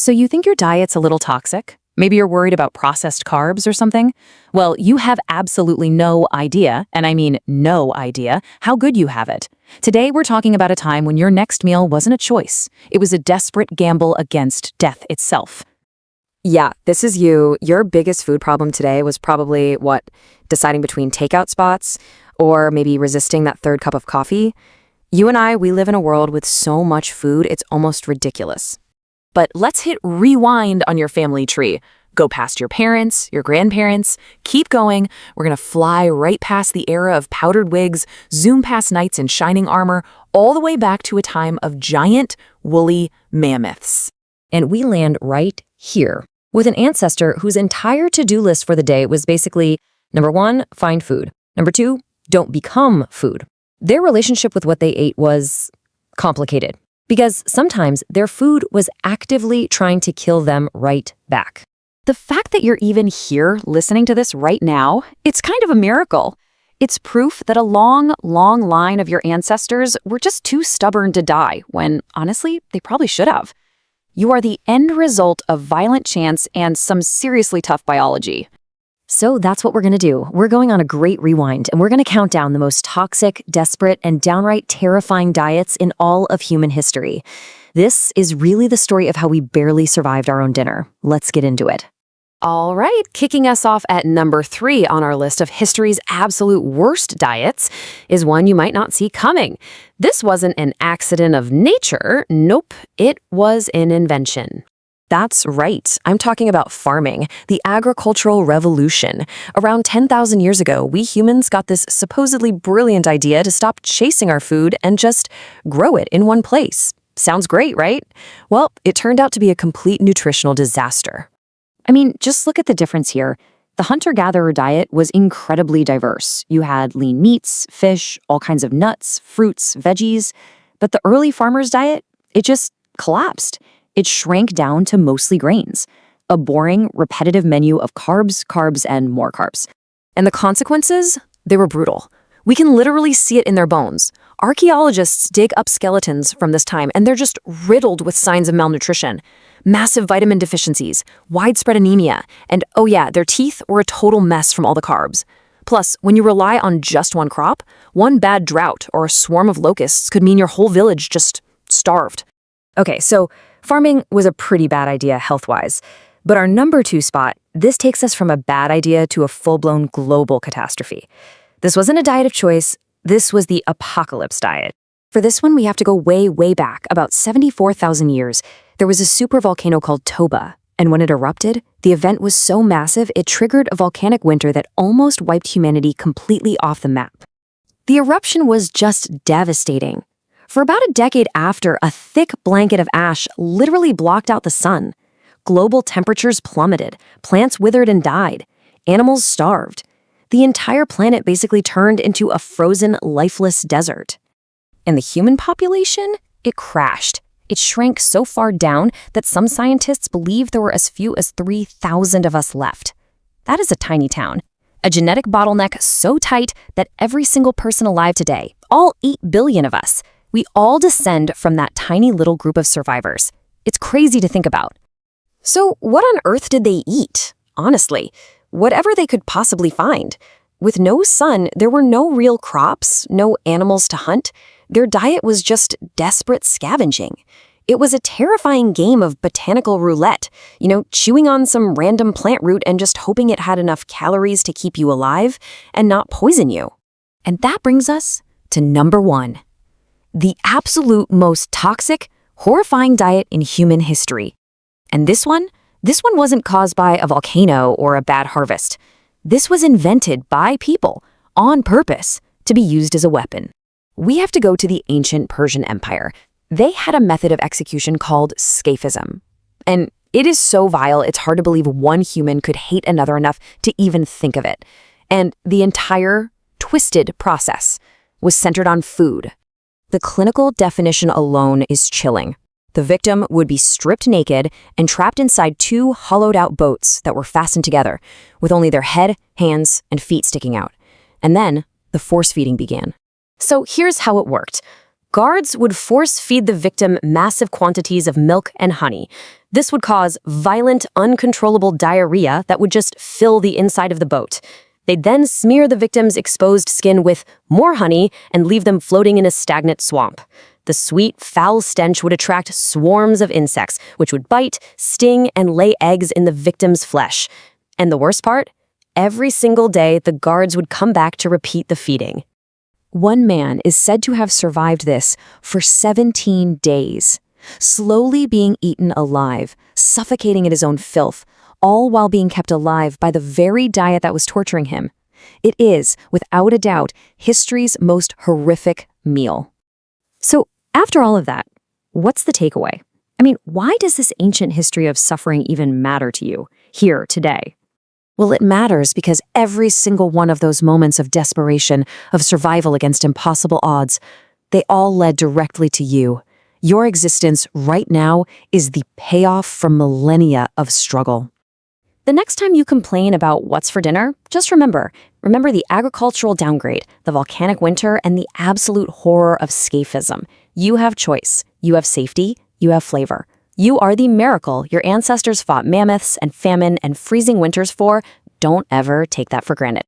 So you think your diet's a little toxic? Maybe you're worried about processed carbs or something? Well, you have absolutely no idea, and I mean no idea, how good you have it. Today we're talking about a time when your next meal wasn't a choice. It was a desperate gamble against death itself. Yeah, this is you. Your biggest food problem today was probably, deciding between takeout spots or maybe resisting that third cup of coffee. You and I, we live in a world with so much food, it's almost ridiculous. But let's hit rewind on your family tree. Go past your parents, your grandparents, keep going. We're gonna fly right past the era of powdered wigs, zoom past knights in shining armor, all the way back to a time of giant, woolly mammoths. And we land right here with an ancestor whose entire to-do list for the day was basically, number 1, find food. Number 2, don't become food. Their relationship with what they ate was complicated because sometimes their food was actively trying to kill them right back. The fact that you're even here listening to this right now, it's kind of a miracle. It's proof that a long, long line of your ancestors were just too stubborn to die when, honestly, they probably should have. You are the end result of violent chance and some seriously tough biology. So that's what we're going to do. We're going on a great rewind, and we're going to count down the most toxic, desperate, and downright terrifying diets in all of human history. This is really the story of how we barely survived our own dinner. Let's get into it. All right, kicking us off at number 3 on our list of history's absolute worst diets is one you might not see coming. This wasn't an accident of nature. Nope, it was an invention. That's right. I'm talking about farming, the agricultural revolution. Around 10,000 years ago, we humans got this supposedly brilliant idea to stop chasing our food and just grow it in one place. Sounds great, right? Well, it turned out to be a complete nutritional disaster. I mean, just look at the difference here. The hunter-gatherer diet was incredibly diverse. You had lean meats, fish, all kinds of nuts, fruits, veggies. But the early farmer's diet, it just collapsed. It shrank down to mostly grains. A boring, repetitive menu of carbs, carbs, and more carbs. And the consequences? They were brutal. We can literally see it in their bones. Archaeologists dig up skeletons from this time, and they're just riddled with signs of malnutrition. Massive vitamin deficiencies, widespread anemia, and oh yeah, their teeth were a total mess from all the carbs. Plus, when you rely on just one crop, one bad drought or a swarm of locusts could mean your whole village just starved. Okay, so farming was a pretty bad idea health-wise. But our number 2 spot, this takes us from a bad idea to a full-blown global catastrophe. This wasn't a diet of choice, this was the apocalypse diet. For this one, we have to go way, way back, about 74,000 years. There was a supervolcano called Toba, and when it erupted, the event was so massive it triggered a volcanic winter that almost wiped humanity completely off the map. The eruption was just devastating. For about a decade after, a thick blanket of ash literally blocked out the sun. Global temperatures plummeted, plants withered and died, animals starved. The entire planet basically turned into a frozen, lifeless desert. And the human population? It crashed. It shrank so far down that some scientists believe there were as few as 3,000 of us left. That is a tiny town. A genetic bottleneck so tight that every single person alive today, all 8 billion of us, we all descend from that tiny little group of survivors. It's crazy to think about. So what on earth did they eat? Honestly, whatever they could possibly find. With no sun, there were no real crops, no animals to hunt. Their diet was just desperate scavenging. It was a terrifying game of botanical roulette, chewing on some random plant root and just hoping it had enough calories to keep you alive and not poison you. And that brings us to number 1. The absolute most toxic, horrifying diet in human history. And this one wasn't caused by a volcano or a bad harvest. This was invented by people, on purpose, to be used as a weapon. We have to go to the ancient Persian Empire. They had a method of execution called scaphism. And it is so vile, it's hard to believe one human could hate another enough to even think of it. And the entire twisted process was centered on food. The clinical definition alone is chilling. The victim would be stripped naked and trapped inside 2 hollowed-out boats that were fastened together, with only their head, hands, and feet sticking out. And then the force feeding began. So here's how it worked. Guards would force-feed the victim massive quantities of milk and honey. This would cause violent, uncontrollable diarrhea that would just fill the inside of the boat. They'd then smear the victim's exposed skin with more honey and leave them floating in a stagnant swamp. The sweet, foul stench would attract swarms of insects, which would bite, sting, and lay eggs in the victim's flesh. And the worst part? Every single day, the guards would come back to repeat the feeding. One man is said to have survived this for 17 days, slowly being eaten alive, suffocating in his own filth, all while being kept alive by the very diet that was torturing him. It is, without a doubt, history's most horrific meal. So, after all of that, what's the takeaway? I mean, why does this ancient history of suffering even matter to you, here, today? Well, it matters because every single one of those moments of desperation, of survival against impossible odds, they all led directly to you. Your existence right now is the payoff from millennia of struggle. The next time you complain about what's for dinner, just remember the agricultural downgrade, the volcanic winter, and the absolute horror of scaphism. You have choice. You have safety. You have flavor. You are the miracle your ancestors fought mammoths and famine and freezing winters for. Don't ever take that for granted.